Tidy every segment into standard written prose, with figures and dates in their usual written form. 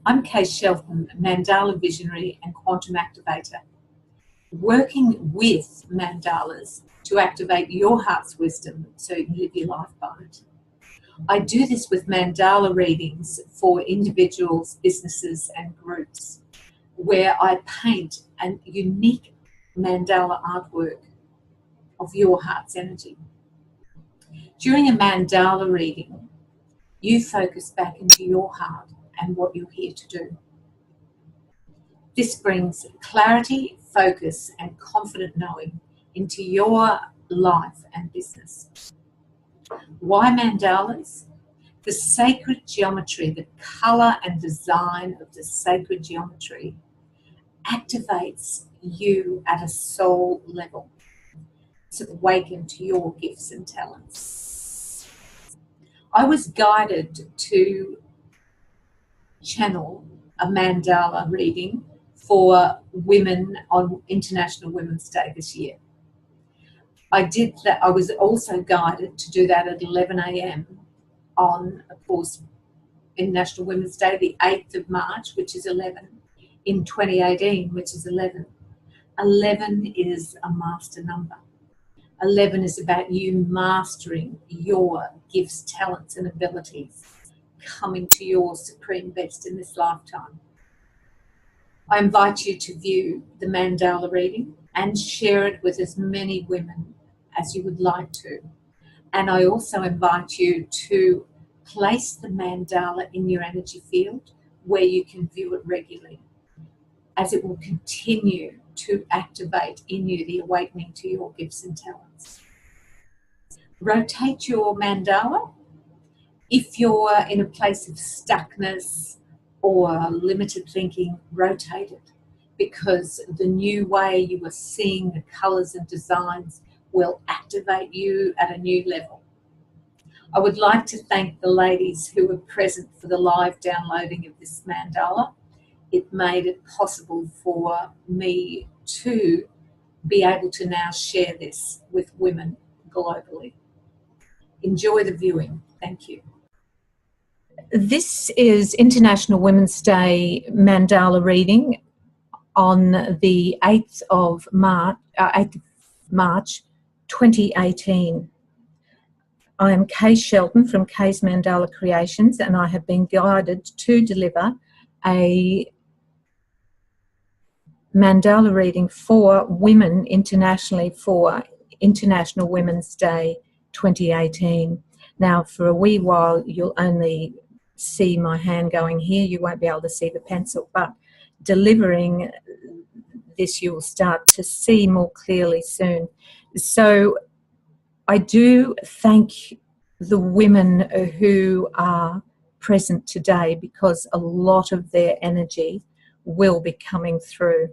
I'm Shelton, Mandala Visionary and Quantum Activator, working with Mandalas to activate your heart's wisdom so you can live your life by it. I do this with Mandala readings for individuals, businesses and groups, where I paint a unique mandala artwork of your heart's energy. During a mandala reading, you focus back into your heart and what you're here to do. This brings clarity, focus, and confident knowing into your life and business. Why mandalas? The sacred geometry, the color and design of the sacred geometry activates you at a soul level to awaken to your gifts and talents. I was guided to channel a mandala reading for women on International Women's Day this year. I did that. I was also guided to do that at 11 a.m. on, of course, International Women's Day, the 8th of March, which is 11, in 2018, which is 11. 11 is a master number. 11 is about you mastering your gifts, talents, and abilities, coming to your supreme best in this lifetime. I invite you to view the mandala reading and share it with as many women as you would like to. And I also invite you to place the mandala in your energy field where you can view it regularly, as it will continue to activate in you the awakening to your gifts and talents. Rotate your mandala. If you're in a place of stuckness or limited thinking, rotate it, because the new way you are seeing the colours and designs will activate you at a new level. I would like to thank the ladies who were present for the live downloading of this mandala. It made it possible for me to be able to now share this with women globally. Enjoy the viewing. Thank you. This is International Women's Day Mandala reading on the 8th of March 2018. I am Shelton from Kay's Mandala Creations, and I have been guided to deliver a mandala reading for women internationally for International Women's Day 2018. Now, for a wee while, you'll only see my hand going here. You won't be able to see the pencil, but delivering this you'll start to see more clearly soon. So I do thank the women who are present today, because a lot of their energy will be coming through.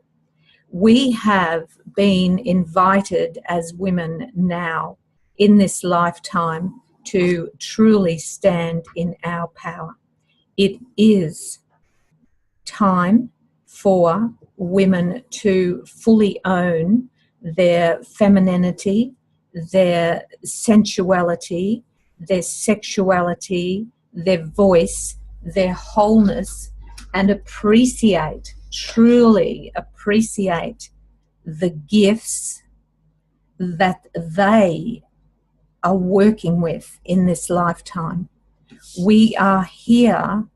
We have been invited as women now in this lifetime to truly stand in our power. It is time for women to fully own their femininity, their sensuality, their sexuality, their voice, their wholeness, and appreciate, truly appreciate the gifts that they are working with in this lifetime. We are here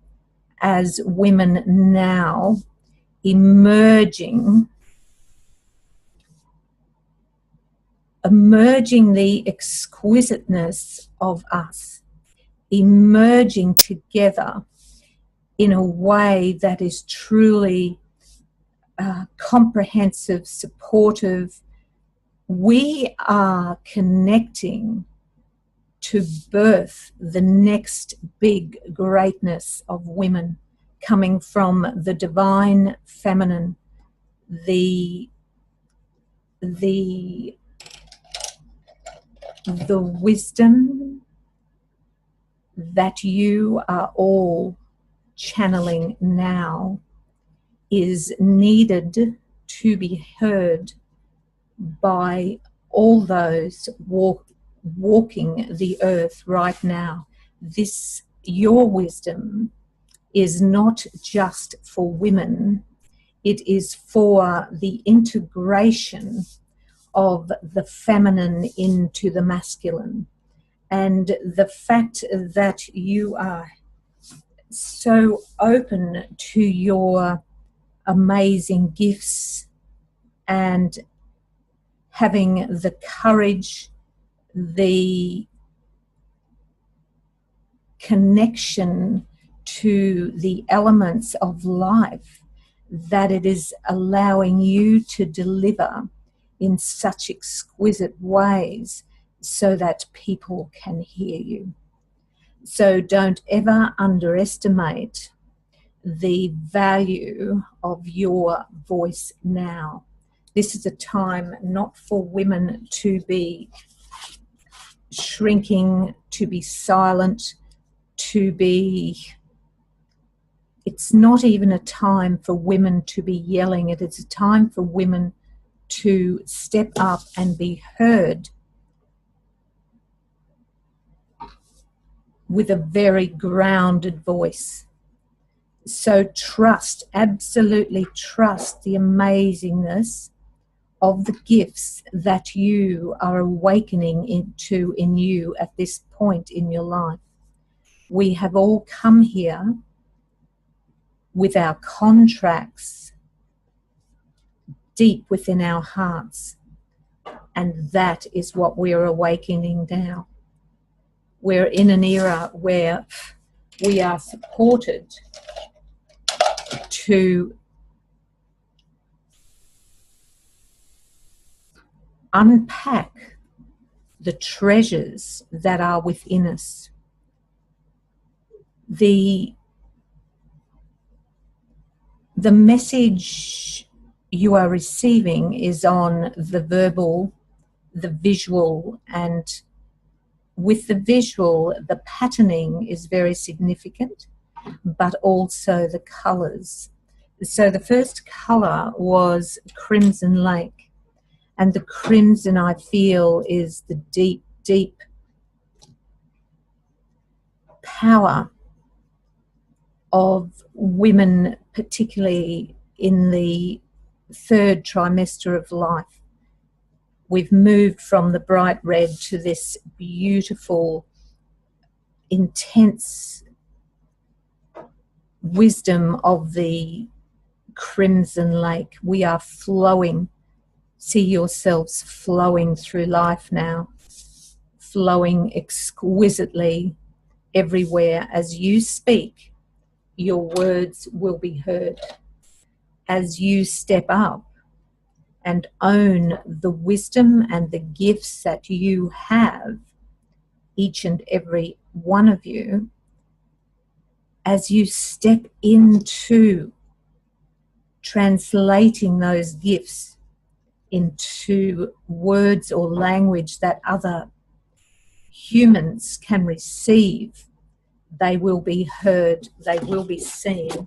as women now, emerging the exquisiteness of us, emerging together in a way that is truly comprehensive, supportive. We are connecting to birth the next big greatness of women, coming from the divine feminine, the wisdom that you are all channeling now is needed to be heard by all those walking the earth right now. Your wisdom is not just for women, it is for the integration of the feminine into the masculine. And the fact that you are so open to your amazing gifts and having the courage, the connection to the elements of life, that it is allowing you to deliver in such exquisite ways so that people can hear you. So don't ever underestimate the value of your voice now. This is a time not for women to be shrinking, to be silent, it's not even a time for women to be yelling. It is a time for women to step up and be heard with a very grounded voice. So trust, absolutely trust the amazingness of the gifts that you are awakening into in you at this point in your life. We have all come here with our contracts deep within our hearts, and that is what we're awakening now. We're in an era where we are supported to unpack the treasures that are within us. The message you are receiving is on the verbal, the visual, and with the visual, the patterning is very significant, but also the colours. So the first colour was Crimson Lake, and the crimson, I feel, is the deep, deep power of women, particularly in the third trimester of life. We've moved from the bright red to this beautiful, intense wisdom of the crimson lake. We are flowing. See yourselves flowing through life now, flowing exquisitely everywhere. As you speak, your words will be heard. As you step up and own the wisdom and the gifts that you have, each and every one of you, as you step into translating those gifts into words or language that other humans can receive, they will be heard, they will be seen,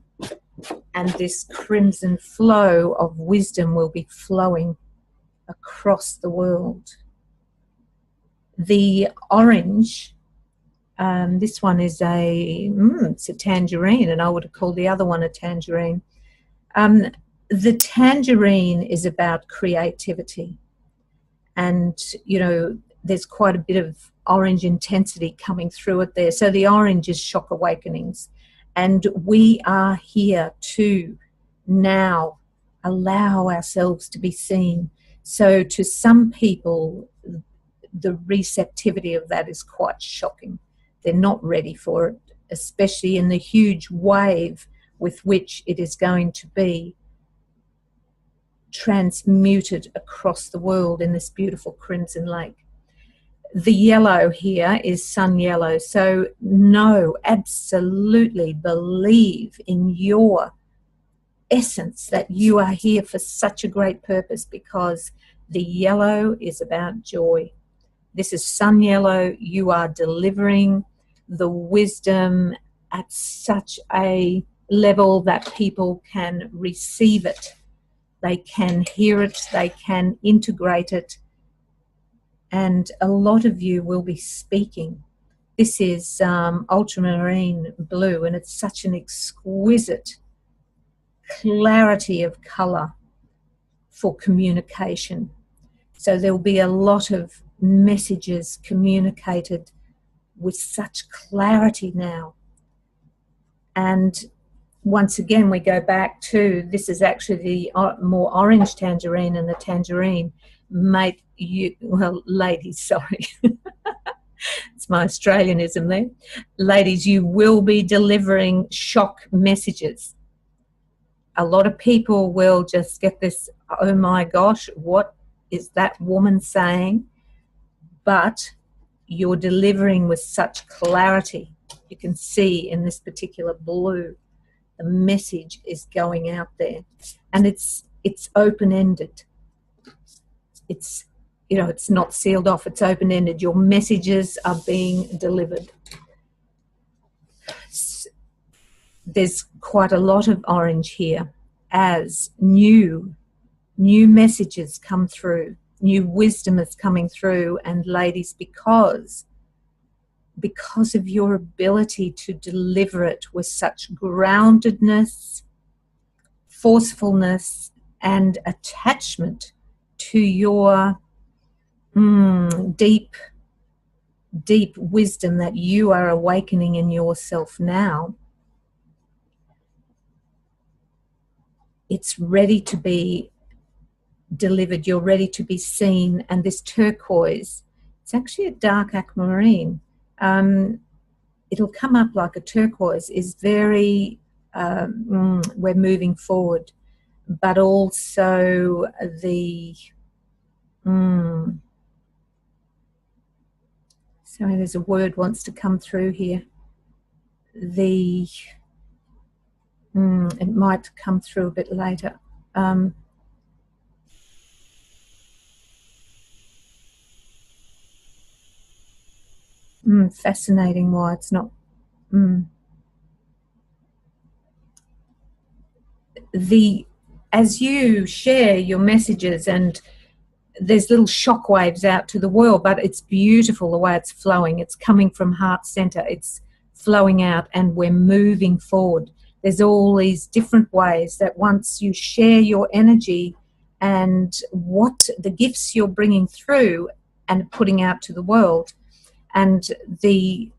and this crimson flow of wisdom will be flowing across the world. The orange, this one is it's a tangerine, and I would have called the other one a tangerine. The tangerine is about creativity, and there's quite a bit of orange intensity coming through it there. So the orange is shock awakenings, and we are here to now allow ourselves to be seen. So to some people, the receptivity of that is quite shocking. They're not ready for it, especially in the huge wave with which it is going to be transmuted across the world in this beautiful crimson lake. The yellow here is sun yellow. So know, absolutely believe in your essence that you are here for such a great purpose, because the yellow is about joy. This is sun yellow. You are delivering the wisdom at such a level that people can receive it. They can hear it, they can integrate it, and a lot of you will be speaking This is ultramarine blue, and it's such an exquisite clarity of colour for communication. So there will be a lot of messages communicated with such clarity now. And once again, we go back to, this is actually the more orange tangerine, and the tangerine make you, well, ladies, sorry. It's my Australianism there. Ladies, you will be delivering shock messages. A lot of people will just get this, oh my gosh, what is that woman saying? But you're delivering with such clarity. You can see in this particular blue, the message is going out there, and it's open-ended. It's, you know, it's not sealed off, it's open-ended. Your messages are being delivered. There's quite a lot of orange here as new messages come through, new wisdom is coming through. And ladies, because of your ability to deliver it with such groundedness, forcefulness, and attachment to your deep wisdom that you are awakening in yourself now, it's ready to be delivered. You're ready to be seen. And this turquoise, it's actually a dark aquamarine. It'll come up like a turquoise, is very, we're moving forward, but also the, sorry, there's a word wants to come through here. The, it might come through a bit later. Fascinating why it's not. As you share your messages, and there's little shock waves out to the world, but it's beautiful the way it's flowing. It's coming from heart center. It's flowing out, and we're moving forward. There's all these different ways that once you share your energy and what the gifts you're bringing through and putting out to the world, and the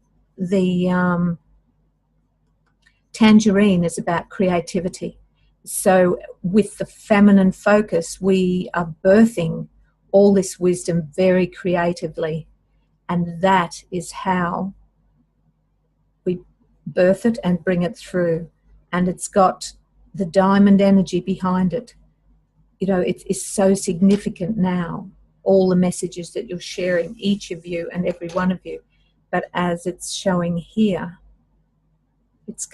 tangerine is about creativity. So with the feminine focus, we are birthing all this wisdom very creatively, and that is how we birth it and bring it through. And it's got the diamond energy behind it. You know, it is so significant now, all the messages that you're sharing, each of you and every one of you. But as it's showing here, it's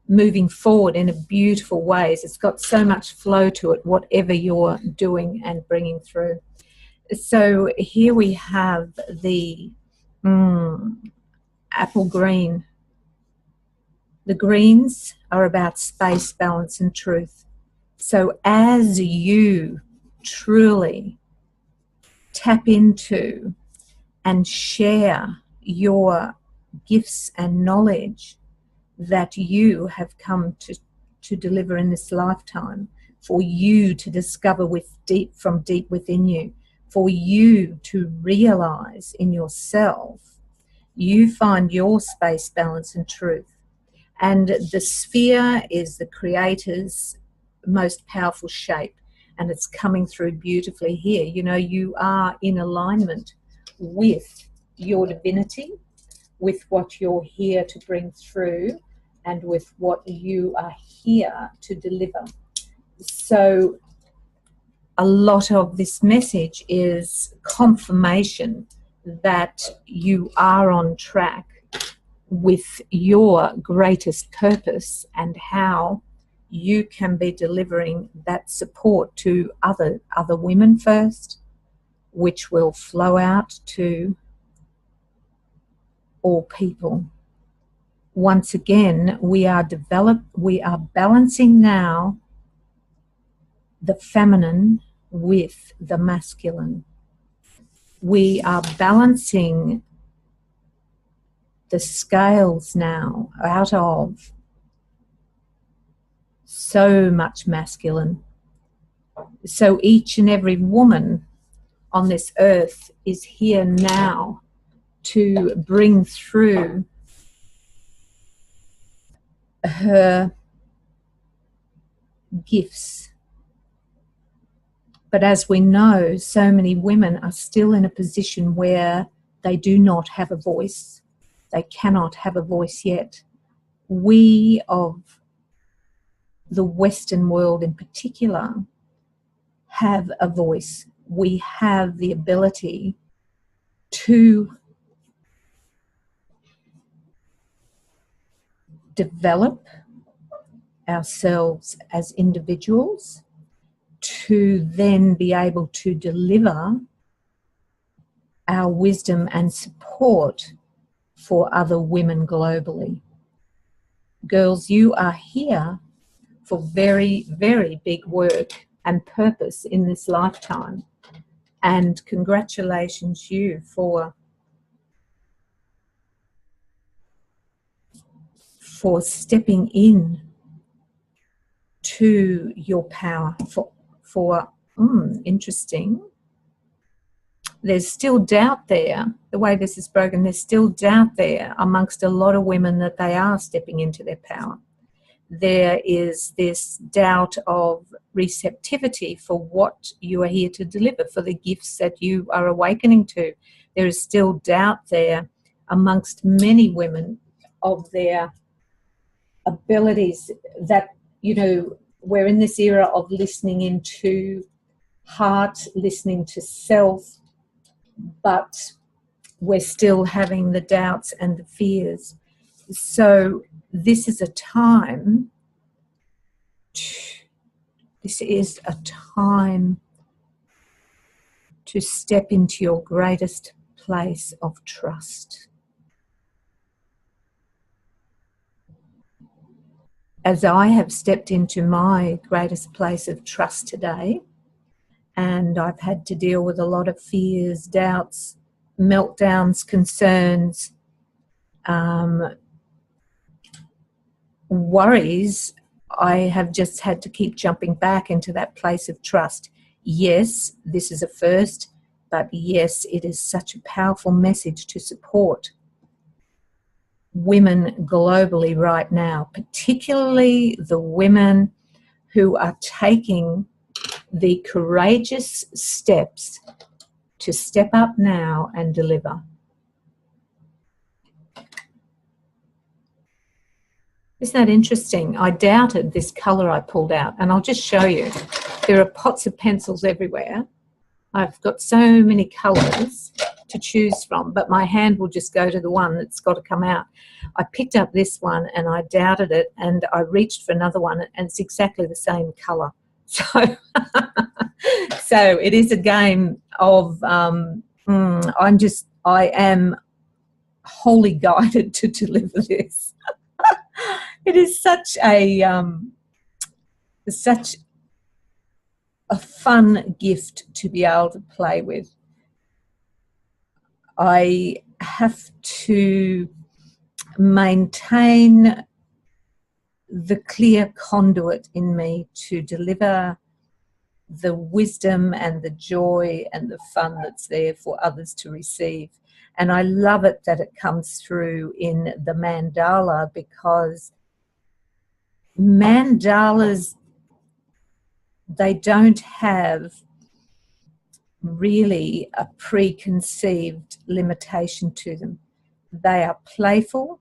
moving forward in a beautiful ways. It's got so much flow to it, whatever you're doing and bringing through. So here we have the apple green. The greens are about space, balance, and truth. So as you truly tap into and share your gifts and knowledge that you have come to deliver in this lifetime, for you to discover from deep within you, for you to realize in yourself, you find your space, balance, and truth. And the sphere is the Creator's most powerful shape, and it's coming through beautifully here. You know, you are in alignment with your divinity, with what you're here to bring through, and with what you are here to deliver. So a lot of this message is confirmation that you are on track with your greatest purpose, and how you can be delivering that support to other women first, which will flow out to all people. Once again, we are balancing now the feminine with the masculine. We are balancing the scales now out of so much masculine. So each and every woman on this earth is here now to bring through her gifts. But as we know, so many women are still in a position where they do not have a voice. They cannot have a voice yet. We of the Western world in particular have a voice. We have the ability to develop ourselves as individuals, to then be able to deliver our wisdom and support for other women globally. Girls, you are here for very, very big work and purpose in this lifetime. And congratulations you for stepping in to your power, interesting. There's still doubt there. The way this is broken, there's still doubt there amongst a lot of women that they are stepping into their power. There is this doubt of receptivity for what you are here to deliver, for the gifts that you are awakening to. There is still doubt there amongst many women of their abilities, that, you know, we're in this era of listening into heart, listening to self, but we're still having the doubts and the fears. So this is a time to step into your greatest place of trust. As I have stepped into my greatest place of trust today, and I've had to deal with a lot of fears, doubts, meltdowns, concerns, worries, I have just had to keep jumping back into that place of trust. Yes, this is a first, but yes, it is such a powerful message to support women globally right now, particularly the women who are taking the courageous steps to step up now and deliver. Isn't that interesting? I doubted this colour I pulled out, and I'll just show you. There are pots of pencils everywhere. I've got so many colours to choose from, but my hand will just go to the one that's got to come out. I picked up this one and I doubted it, and I reached for another one, and it's exactly the same colour. So, so it is a game of, I am wholly guided to deliver this. It is such a fun gift to be able to play with. I have to maintain the clear conduit in me to deliver the wisdom and the joy and the fun that's there for others to receive. And I love it that it comes through in the mandala, because mandalas, they don't have really a preconceived limitation to them. They are playful.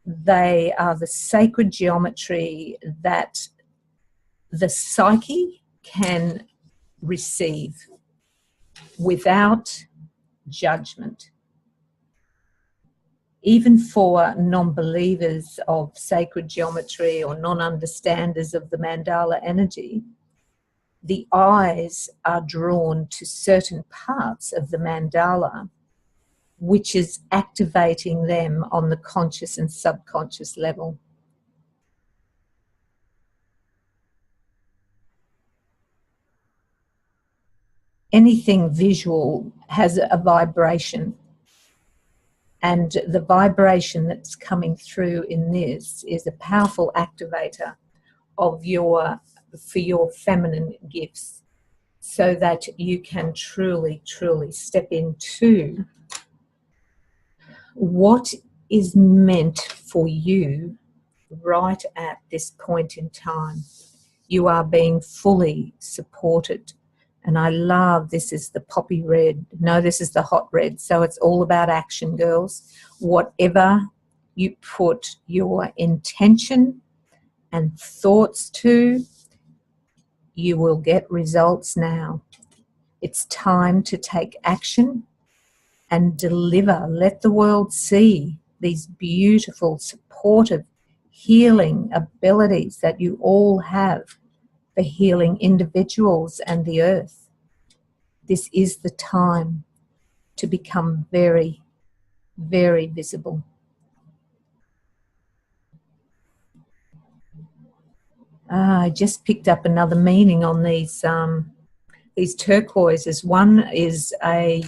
They are the sacred geometry that the psyche can receive without judgment. Even for non-believers of sacred geometry or non-understanders of the mandala energy, the eyes are drawn to certain parts of the mandala, which is activating them on the conscious and subconscious level. Anything visual has a vibration. And the vibration that's coming through in this is a powerful activator of for your feminine gifts, so that you can truly, truly step into what is meant for you right at this point in time. You are being fully supported. And I love, this is the poppy red. No, this is the hot red. So it's all about action, girls. Whatever you put your intention and thoughts to, you will get results now. It's time to take action and deliver. Let the world see these beautiful, supportive, healing abilities that you all have for healing individuals and the earth. This is the time to become very, very visible. I just picked up another meaning on these turquoises. One is a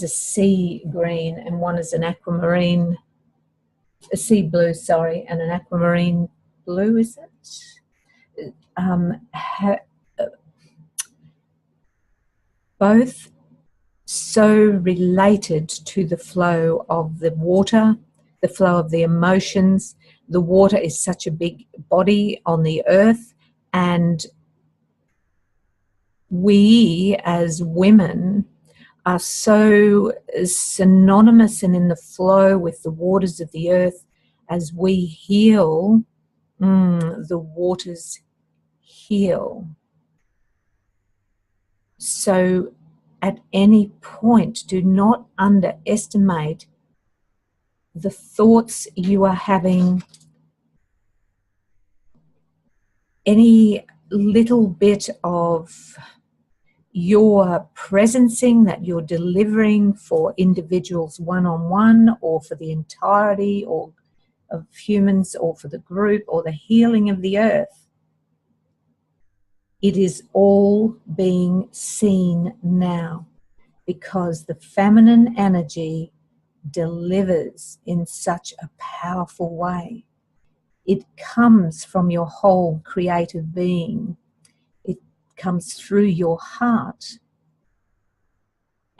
sea green, and one is an aquamarine, a sea blue, sorry, and an aquamarine blue, is it? Both so related to the flow of the water, the flow of the emotions. The water is such a big body on the earth, and we as women are so synonymous and in the flow with the waters of the earth. As we heal, the waters heal. So at any point, do not underestimate the thoughts you are having. Any little bit of your presencing that you're delivering for individuals one-on-one, or for the entirety or of humans, or for the group, or the healing of the earth, it is all being seen now, because the feminine energy delivers in such a powerful way. It comes from your whole creative being. It comes through your heart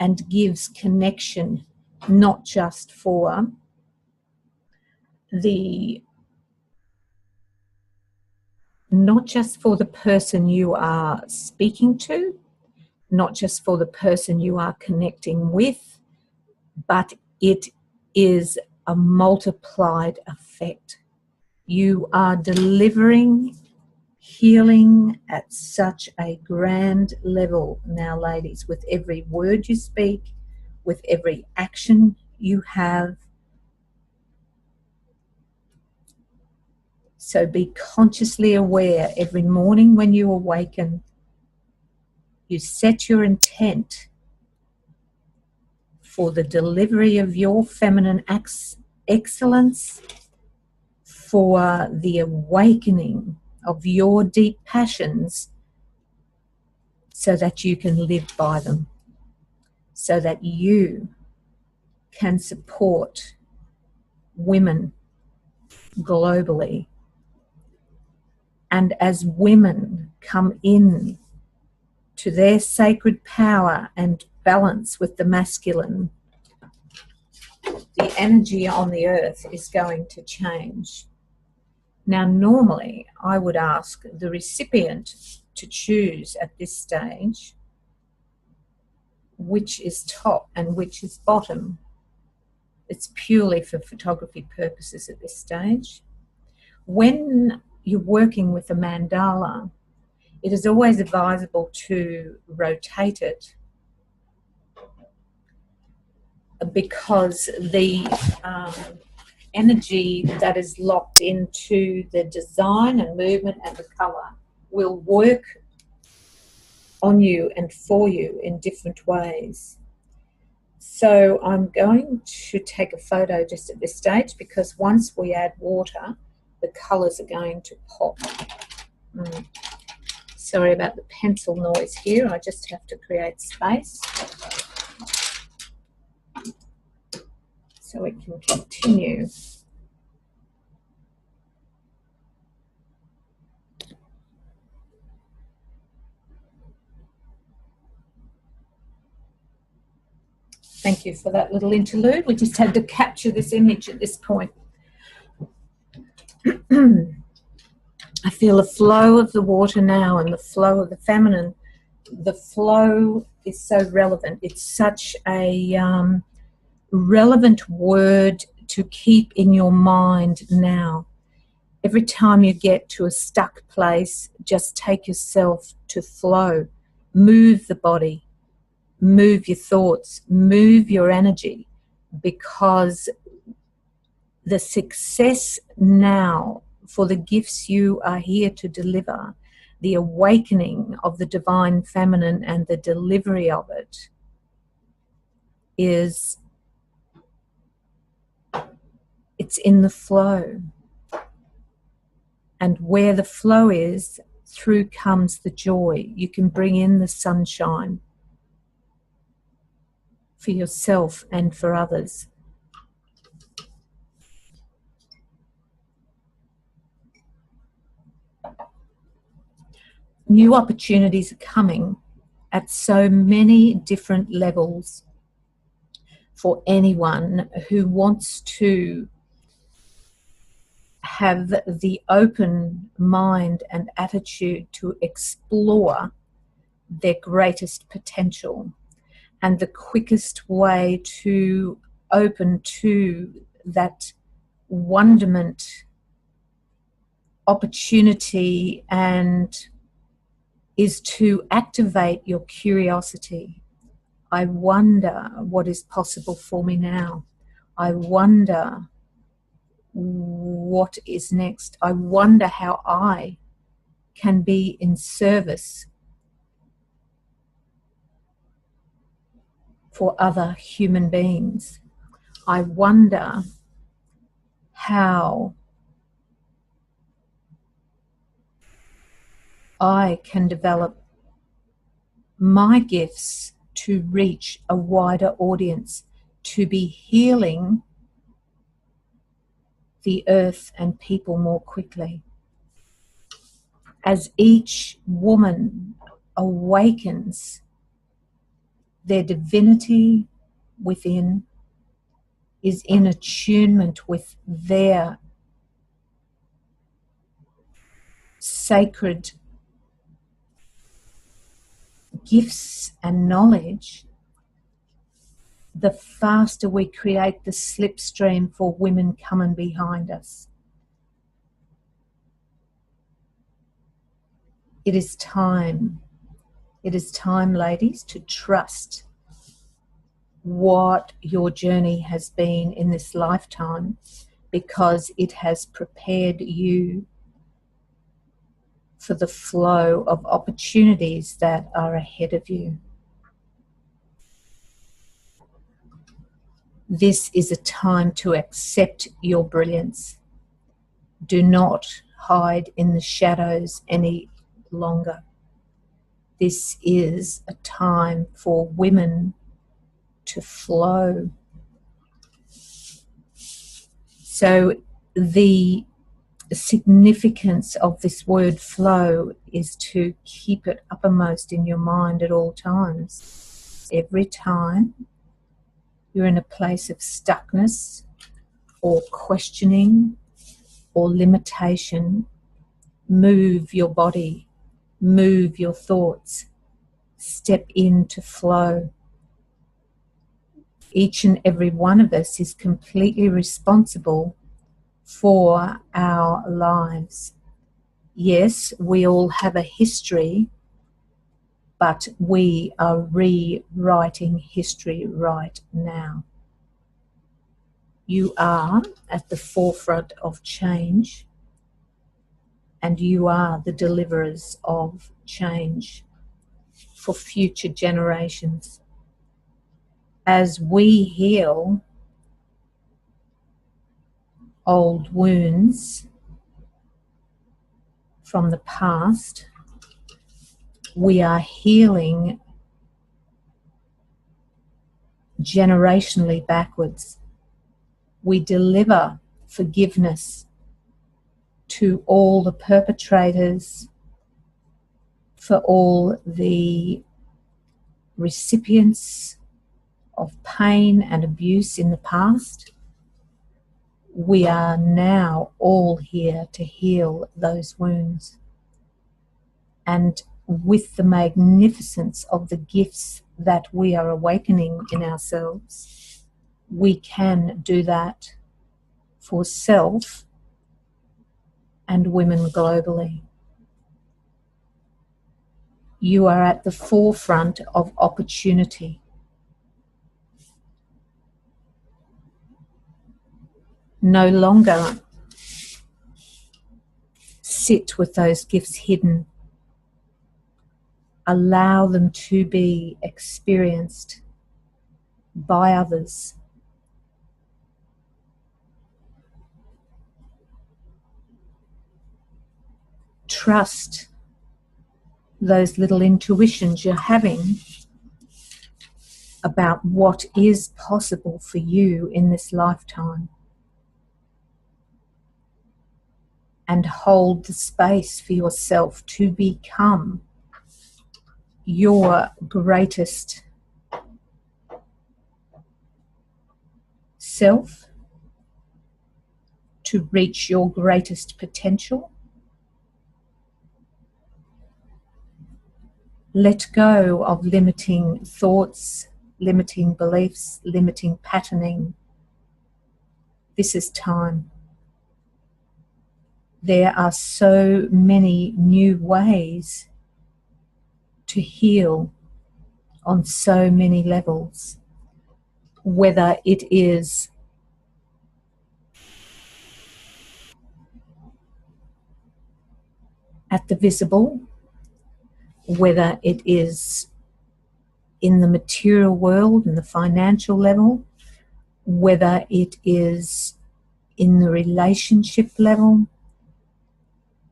and gives connection, not just for the person you are speaking to, not just for the person you are connecting with, but it is a multiplied effect. You are delivering healing at such a grand level now, ladies, with every word you speak, with every action you have. So be consciously aware every morning when you awaken. You set your intent for the delivery of your feminine excellence, for the awakening of your deep passions, so that you can live by them, so that you can support women globally. And as women come in to their sacred power and balance with the masculine, the energy on the earth is going to change. Now, normally I would ask the recipient to choose at this stage which is top and which is bottom. It's purely for photography purposes at this stage. When you're working with a mandala, it is always advisable to rotate it, because the energy that is locked into the design and movement and the colour will work on you and for you in different ways. So I'm going to take a photo just at this stage, because once we add water, the colours are going to pop. Sorry about the pencil noise here. I just have to create space. so we can continue. Thank you for that little interlude. We just had to capture this image at this point. I feel the flow of the water now and the flow of the feminine. The flow is so relevant. It's such a relevant word to keep in your mind now. Every time you get to a stuck place, just take yourself to flow. Move the body. Move your thoughts. Move your energy. Because the success now for the gifts you are here to deliver, the awakening of the divine feminine and the delivery of it is, it's in the flow. And where the flow is, through comes the joy. You can bring in the sunshine for yourself and for others. New opportunities are coming at so many different levels for anyone who wants to have the open mind and attitude to explore their greatest potential. And the quickest way to open to that wonderment, opportunity, and is to activate your curiosity. I wonder what is possible for me now. I wonder what is next. I wonder how I can be in service for other human beings. I wonder how I can develop my gifts to reach a wider audience, to be healing the earth and people more quickly. As each woman awakens their divinity within, is in attunement with their sacred gifts and knowledge, the faster we create the slipstream for women coming behind us. It is time, ladies, to trust what your journey has been in this lifetime, because it has prepared you for the flow of opportunities that are ahead of you. This is a time to accept your brilliance. Do not hide in the shadows any longer. This is a time for women to flow. So the significance of this word flow is to keep it uppermost in your mind at all times. Every time you're in a place of stuckness or questioning or limitation, move your body, move your thoughts, step into flow. Each and every one of us is completely responsible for our lives. Yes, we all have a history, but we are rewriting history right now. You are at the forefront of change, and you are the deliverers of change for future generations. As we heal old wounds from the past, we are healing generationally backwards. We deliver forgiveness to all the perpetrators, for all the recipients of pain and abuse in the past. We are now all here to heal those wounds. And with the magnificence of the gifts that we are awakening in ourselves, we can do that for self and women globally. You are at the forefront of opportunity. No longer sit with those gifts hidden. Allow them to be experienced by others. Trust those little intuitions you're having about what is possible for you in this lifetime. And hold the space for yourself to become your greatest self, to reach your greatest potential. Let go of limiting thoughts, limiting beliefs, limiting patterning. This is time. There are so many new ways to heal on so many levels, whether it is at the visible, whether it is in the material world, in the financial level, whether it is in the relationship level,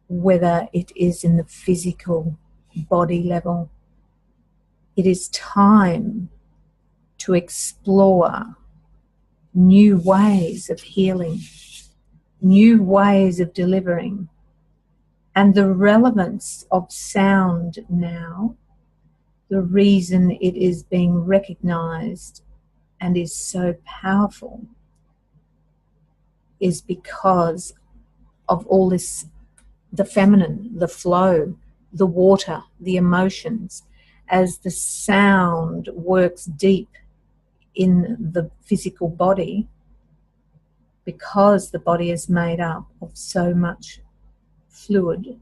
whether it is in the physical body level. It is time to explore new ways of healing, new ways of delivering, and the relevance of sound now, the reason it is being recognized and is so powerful is because of all this, the feminine, the flow, the water, the emotions. As the sound works deep in the physical body, because the body is made up of so much fluid,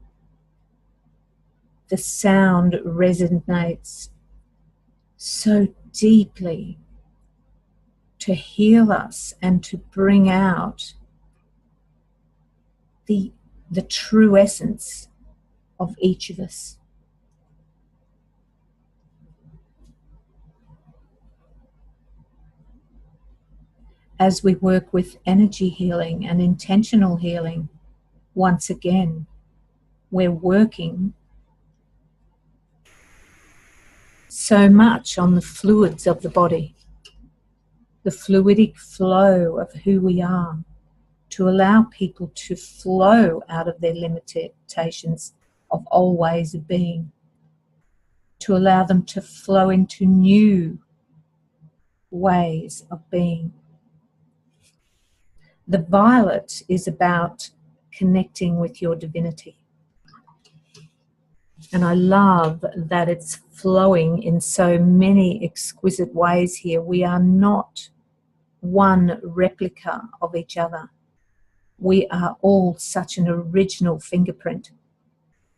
the sound resonates so deeply to heal us and to bring out the true essence of each of us. As we work with energy healing and intentional healing, once again, we're working so much on the fluids of the body, the fluidic flow of who we are, to allow people to flow out of their limitations of old ways of being, to allow them to flow into new ways of being. The violet is about connecting with your divinity. And I love that it's flowing in so many exquisite ways here. We are not one replica of each other. We are all such an original fingerprint.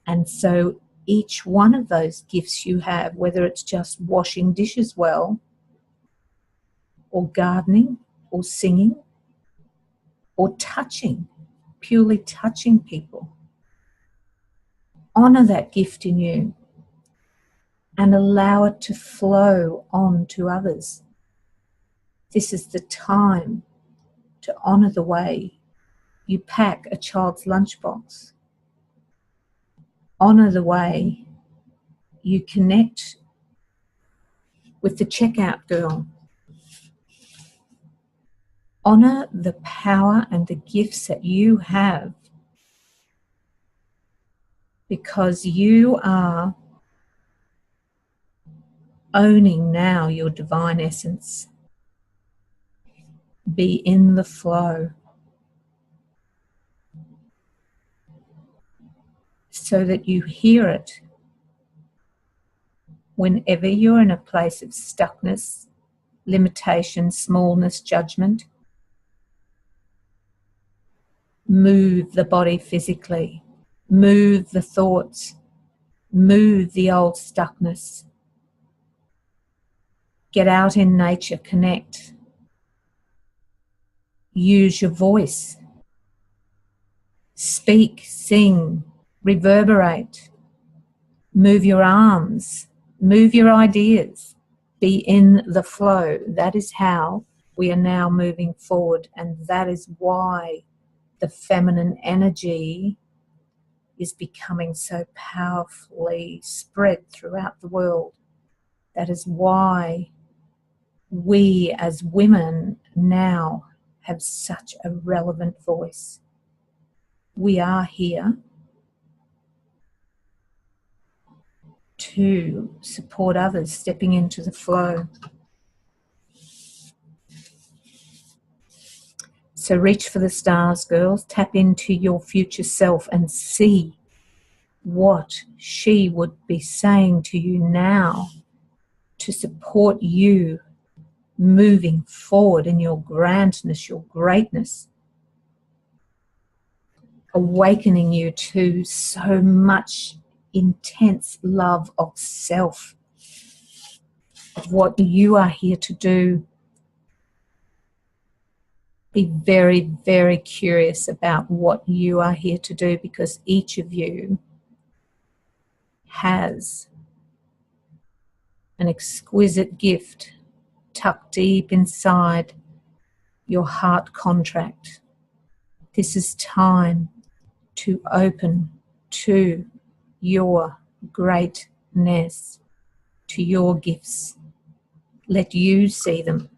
And so each one of those gifts you have, whether it's just washing dishes well, or gardening, or singing, or touching, purely touching people, honor that gift in you and allow it to flow on to others. This is the time to honor the way you pack a child's lunchbox. Honor the way you connect with the checkout girl. Honor the power and the gifts that you have, because you are owning now your divine essence. Be in the flow so that you hear it whenever you're in a place of stuckness, limitation, smallness, judgment. Move the body physically, move the thoughts, move the old stuckness. Get out in nature, connect. Use your voice. Speak, sing, reverberate. Move your arms, move your ideas. Be in the flow. That is how we are now moving forward, and that is why the feminine energy is becoming so powerfully spread throughout the world. That is why we as women now have such a relevant voice. We are here to support others stepping into the flow. So reach for the stars, girls. Tap into your future self and see what she would be saying to you now to support you moving forward in your grandness, your greatness, awakening you to so much intense love of self, of what you are here to do. Be very, very curious about what you are here to do, because each of you has an exquisite gift tucked deep inside your heart contract. This is time to open to your greatness, to your gifts. Let you see them.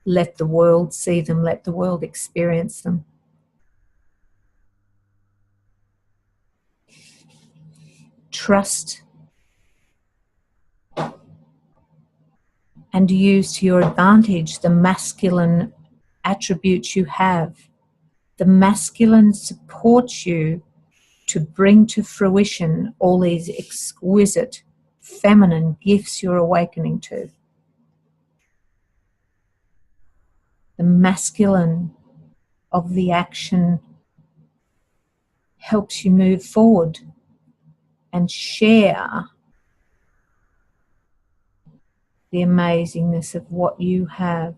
Let the world see them. Let the world experience them. Trust and use to your advantage the masculine attributes you have. The masculine supports you to bring to fruition all these exquisite feminine gifts you're awakening to. The masculine of the action helps you move forward and share the amazingness of what you have.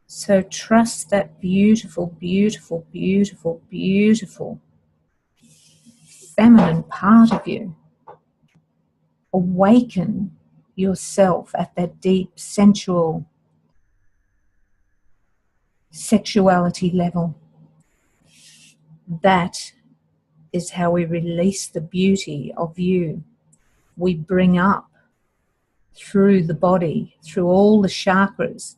So trust that beautiful, beautiful, beautiful, beautiful feminine part of you. Awaken yourself at that deep, sensual sexuality level. That is how we release the beauty of you. We bring up through the body, through all the chakras,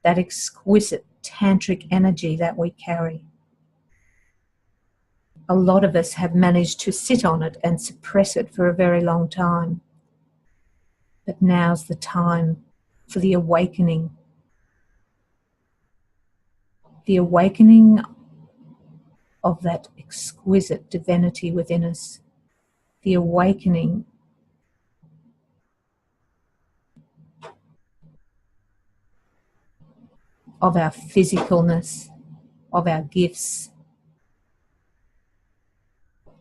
that exquisite tantric energy that we carry. A lot of us have managed to sit on it and suppress it for a very long time. But now's the time for the awakening. The awakening of that exquisite divinity within us. The awakening of our physicalness, of our gifts.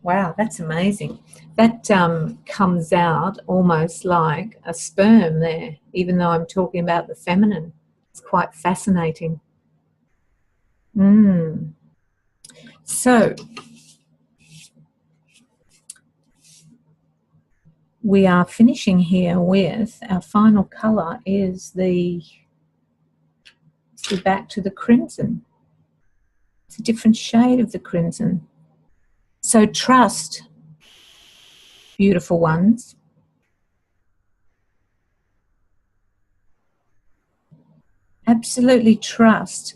Wow, that's amazing. That comes out almost like a sperm there, even though I'm talking about the feminine. It's quite fascinating. So, we are finishing here with our final colour is the back to the crimson. It's a different shade of the crimson. So trust, beautiful ones, absolutely trust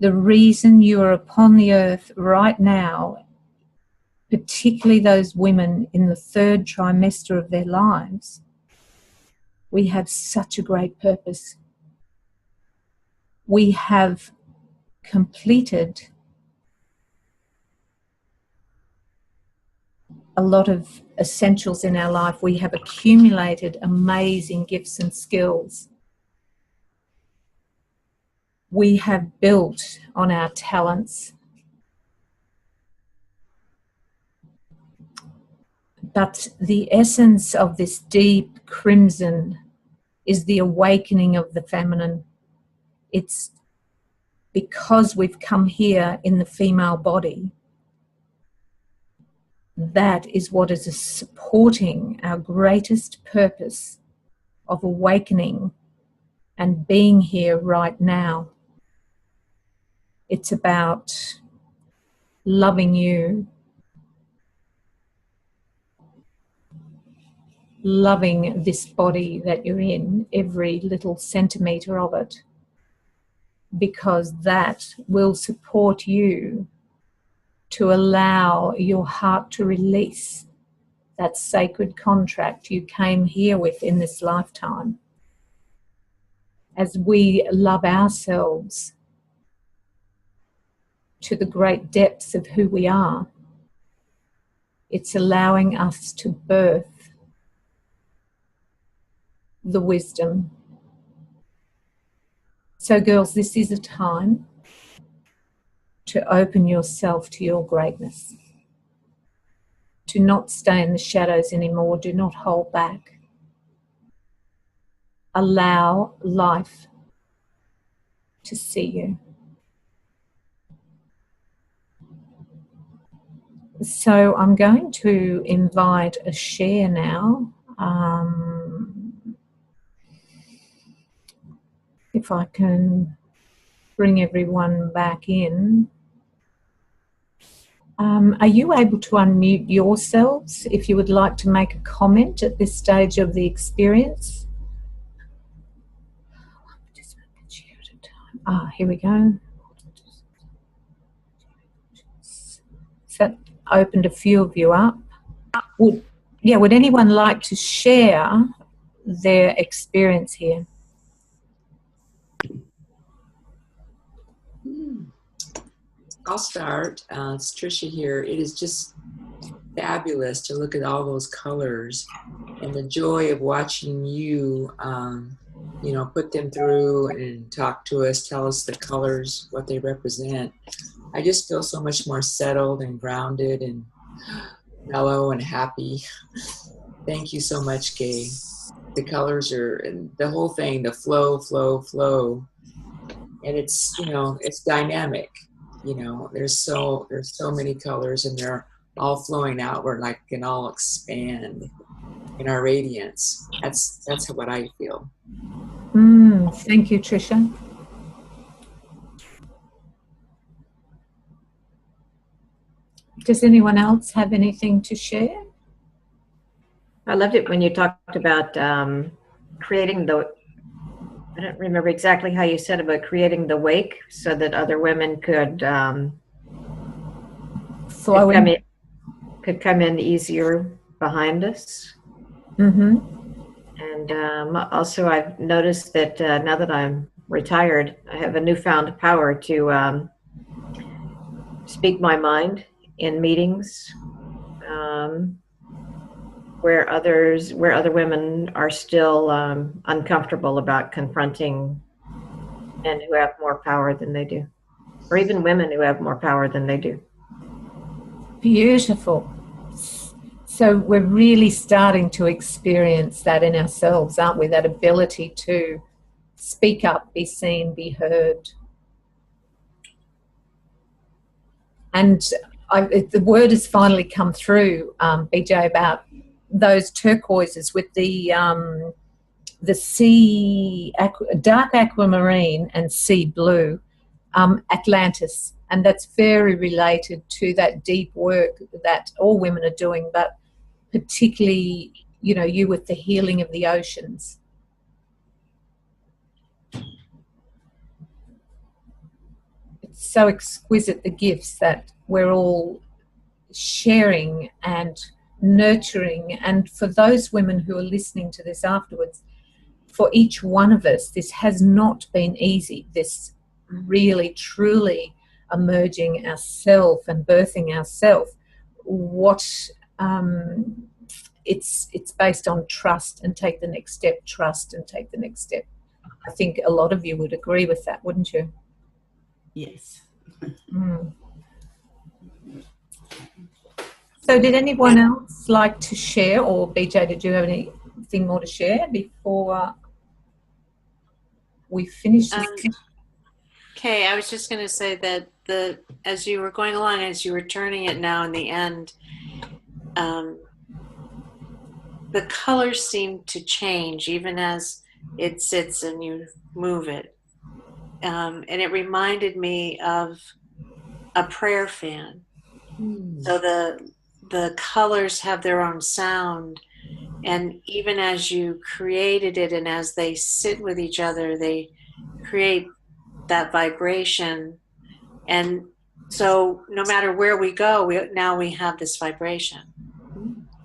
the reason you are upon the earth right now, particularly those women in the 3rd trimester of their lives, we have such a great purpose. We have completed a lot of essentials in our life. We have accumulated amazing gifts and skills. We have built on our talents. But the essence of this deep crimson is the awakening of the feminine. It's because we've come here in the female body. That is what is supporting our greatest purpose of awakening and being here right now. It's about loving you, loving this body that you're in, every little centimetre of it, because that will support you to allow your heart to release that sacred contract you came here with in this lifetime. As we love ourselves to the great depths of who we are, it's allowing us to birth the wisdom. So girls, this is a time to open yourself to your greatness. Do not stay in the shadows anymore. Do not hold back. Allow life to see you. So I'm going to invite a share now. If I can bring everyone back in. Are you able to unmute yourselves if you would like to make a comment at this stage of the experience? Here we go. So that opened a few of you up. Would anyone like to share their experience here? I'll start. It's Tricia here. It is just fabulous to look at all those colors and the joy of watching you, put them through and talk to us, tell us the colors, what they represent. I just feel so much more settled and grounded and mellow and happy. Thank you so much, Kay. The colors are, the whole thing, the flow. And it's, it's dynamic. There's so many colors and they're all flowing outward, like can all expand in our radiance. That's what I feel. Thank you, Tricia. Does anyone else have anything to share? I loved it when you talked about creating the, I don't remember exactly how you said it, but creating the wake so that other women could come in easier behind us. Mm-hmm. And also I've noticed that now that I'm retired, I have a newfound power to speak my mind in meetings where other women are still uncomfortable about confronting men who have more power than they do, or even women who have more power than they do. Beautiful. So we're really starting to experience that in ourselves, aren't we? That ability to speak up, be seen, be heard. And the word has finally come through, BJ, about those turquoises with the sea, dark aquamarine and sea blue, Atlantis. And that's very related to that deep work that all women are doing, but particularly, you with the healing of the oceans. so exquisite, the gifts that we're all sharing and nurturing. And for those women who are listening to this afterwards, for each one of us, this has not been easy, this really truly emerging ourself and birthing ourself. What it's based on trust, and take the next step, trust and take the next step. I think a lot of you would agree with that, wouldn't you? Yes. Mm. So did anyone else like to share, or BJ, did you have anything more to share before we finish this? Okay, I was just going to say that as you were going along, as you were turning it now in the end, the colors seem to change even as it sits and you move it. And it reminded me of a prayer fan. So the colors have their own sound, and even as you created it and as they sit with each other, they create that vibration. And so no matter where we go, now we have this vibration.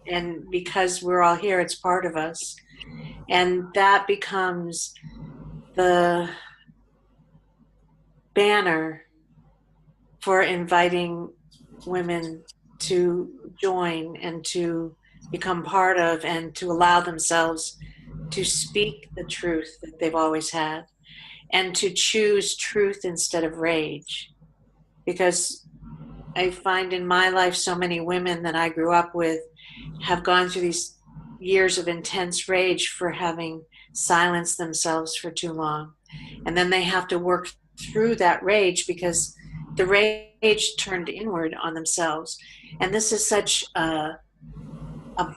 And because we're all here, it's part of us. And that becomes the banner for inviting women to join and to become part of, and to allow themselves to speak the truth that they've always had, and to choose truth instead of rage. Because I find in my life so many women that I grew up with have gone through these years of intense rage for having silenced themselves for too long. And then they have to work through that rage because the rage turned inward on themselves. And this is such a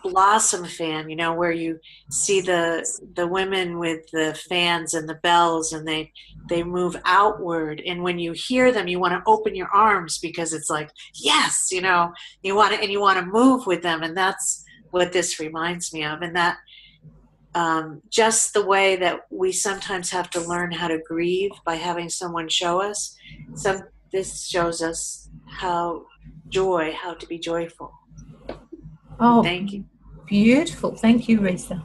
blossom fan, you know, where you see the women with the fans and the bells, and they move outward, and when you hear them you want to open your arms because it's like, yes, you know, you want to move with them. And that's what this reminds me of. And that just the way that we sometimes have to learn how to grieve by having someone show us. This shows us how to be joyful. Oh, thank you. Beautiful. Thank you, Risa.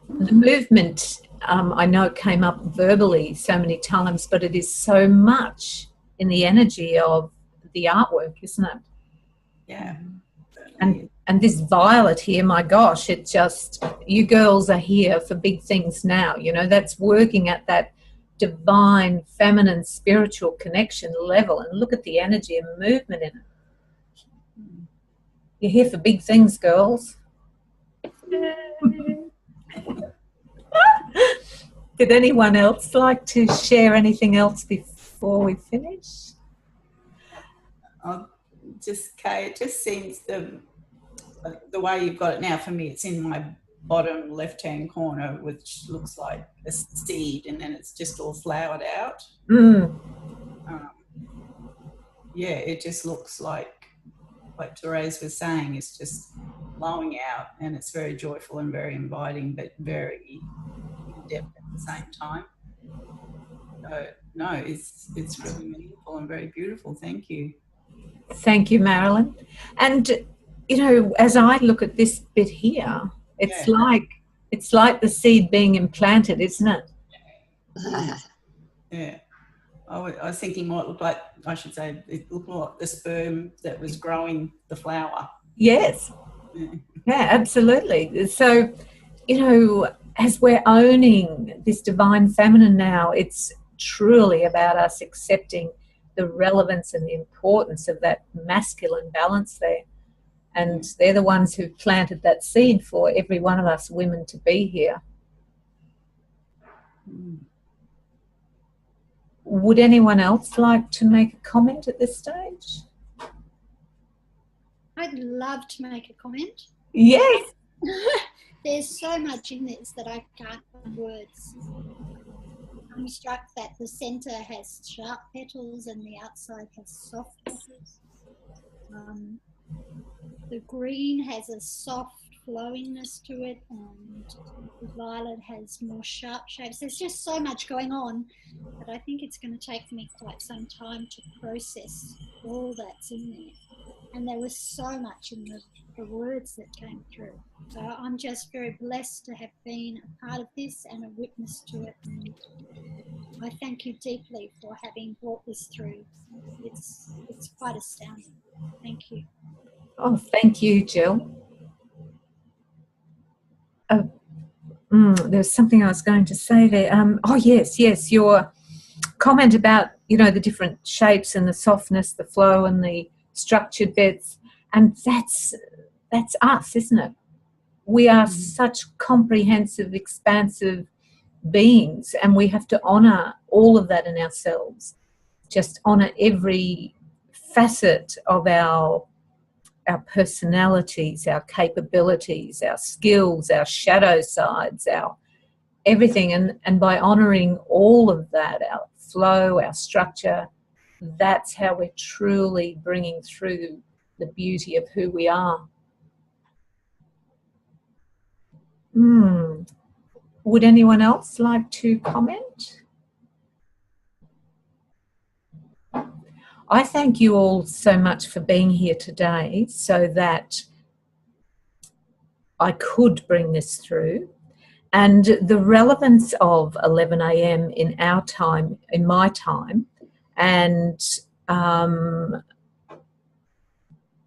The movement, I know it came up verbally so many times, but it is so much in the energy of the artwork, isn't it? Yeah. And this violet here, my gosh, it just, you girls are here for big things now. You know, that's working at that divine, feminine, spiritual connection level. And look at the energy and movement in it. You're here for big things, girls. Did anyone else like to share anything else before we finish? Kay, it just seems the way you've got it now, for me, it's in my bottom left-hand corner, which looks like a seed, and then it's just all flowered out. Yeah, it just looks like Therese was saying, it's just blowing out, and it's very joyful and very inviting, but very in-depth at the same time. So, no, it's really meaningful and very beautiful. Thank you. Thank you, Marilyn. And, you know, as I look at this bit here, it's like the seed being implanted, isn't it? Yeah. I was thinking what it looked like, I should say, it looked like the sperm that was growing the flower. Yes. Yeah, absolutely. So, you know, as we're owning this divine feminine now, it's truly about us accepting the relevance and the importance of that masculine balance there. And they're the ones who planted that seed for every one of us women to be here. Would anyone else like to make a comment at this stage? I'd love to make a comment. Yes. There's so much in this that I can't put words. I'm struck that the centre has sharp petals and the outside has soft petals. The green has a soft flowiness to it, and the violet has more sharp shapes. There's just so much going on, but I think it's going to take me quite some time to process all that's in there. And there was so much in the words that came through. So I'm just very blessed to have been a part of this and a witness to it. And I thank you deeply for having brought this through. It's quite astounding. Thank you. Oh, thank you, Jill. There's something I was going to say there. Oh, yes, your comment about, you know, the different shapes and the softness, the flow and the structured bits. And that's us, isn't it? We are such comprehensive, expansive beings, and we have to honour all of that in ourselves. Just honour every facet of our personalities, our capabilities, our skills, our shadow sides, our everything. And by honouring all of that, our flow, our structure, that's how we're truly bringing through the beauty of who we are. Would anyone else like to comment? I thank you all so much for being here today so that I could bring this through. And the relevance of 11 a.m. in our time, in my time, and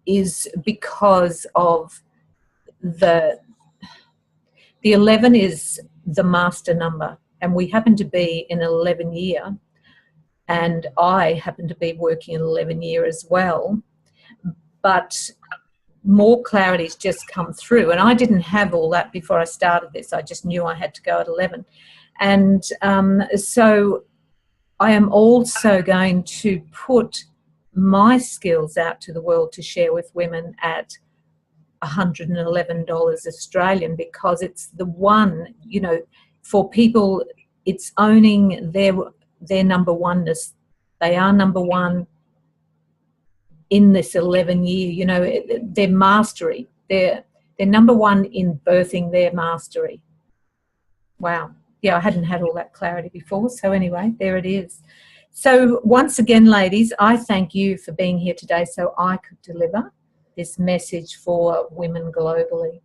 is because of the 11 is the master number, and we happen to be in 11 year, and I happen to be working in 11 year as well, but more clarity's just come through, and I didn't have all that before I started this. I just knew I had to go at 11, and so I am also going to put my skills out to the world to share with women at $111 Australian, because it's the one, you know, for people, it's owning their number oneness. They are number one in this 11 year, you know, their mastery. They're number one in birthing their mastery. Wow. Yeah, I hadn't had all that clarity before. So anyway, there it is. So once again, ladies, I thank you for being here today so I could deliver this message for women globally.